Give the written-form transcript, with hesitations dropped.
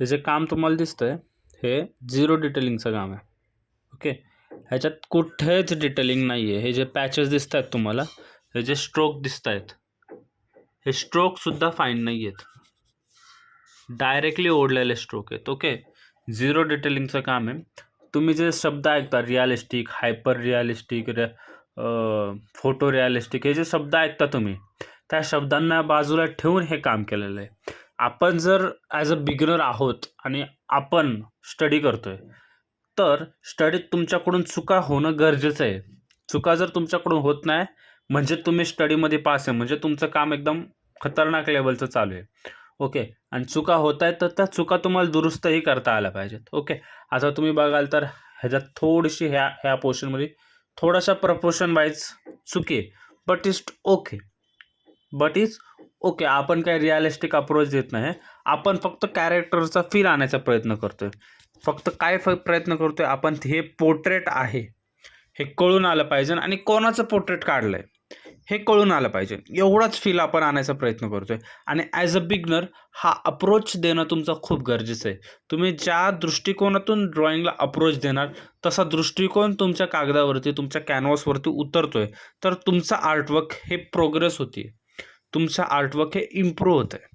हे जे काम तुम्हाला दिसतंय हे झिरो डिटेलिंगचं काम आहे. ओके, ह्याच्यात कुठेच डिटेलिंग नाही आहे. हे जे पॅचेस दिसत आहेत तुम्हाला, हे जे स्ट्रोक दिसत आहेत, हे स्ट्रोकसुद्धा फाईन नाही आहेत, डायरेक्टली ओढलेले स्ट्रोक आहेत. ओके, झिरो डिटेलिंगचं काम आहे. तुम्ही जे शब्द ऐकता realistic, hyper realistic, photo realistic, हे जे शब्द ऐकता तुम्ही, त्या शब्दांना बाजूला ठेवून हे काम केलेलं आहे. आपण जर ॲज अ बिगिनर आहोत आणि आपण स्टडी करतोय, तर स्टडीत तुमच्याकडून चुका होणं गरजेचं आहे. चुका जर तुमच्याकडून होत नाही म्हणजे तुम्ही स्टडीमध्ये पास आहे, म्हणजे तुमचं काम एकदम खतरनाक लेवलचं चालू आहे. ओके, आणि चुका होत आहेत तर त्या चुका तुम्हाला दुरुस्तही करता आल्या पाहिजेत. ओके, आता तुम्ही बघाल तर ह्याच्यात थोडीशी ह्या पोर्शनमध्ये थोडासा प्रपोर्शन वाईज चुकी आहे, बट इज ओके. आपण काय रिअलिस्टिक अप्रोच देत नाही, आपण फक्त कॅरेक्टरचा फील आणायचा प्रयत्न करतोय. फक्त काय प्रयत्न करतोय आपण, हे पोर्ट्रेट आहे हे कळून आलं पाहिजे आणि कोणाचं पोर्ट्रेट काढलंय हे कळून आलं पाहिजे, एवढाच फील आपण आणायचा प्रयत्न करतोय. आणि ॲज अ बिगनर हा अप्रोच देणं तुमचं खूप गरजेचं आहे. तुम्ही ज्या दृष्टिकोनातून ड्रॉइंगला अप्रोच देणार तसा दृष्टिकोन तुमच्या कागदावरती, तुमच्या कॅनव्हासवरती उतरतोय, तर तुमचं आर्टवर्क हे प्रोग्रेस होते, तुमचं आर्टवर्क हे इम्प्रूव्ह होतं आहे.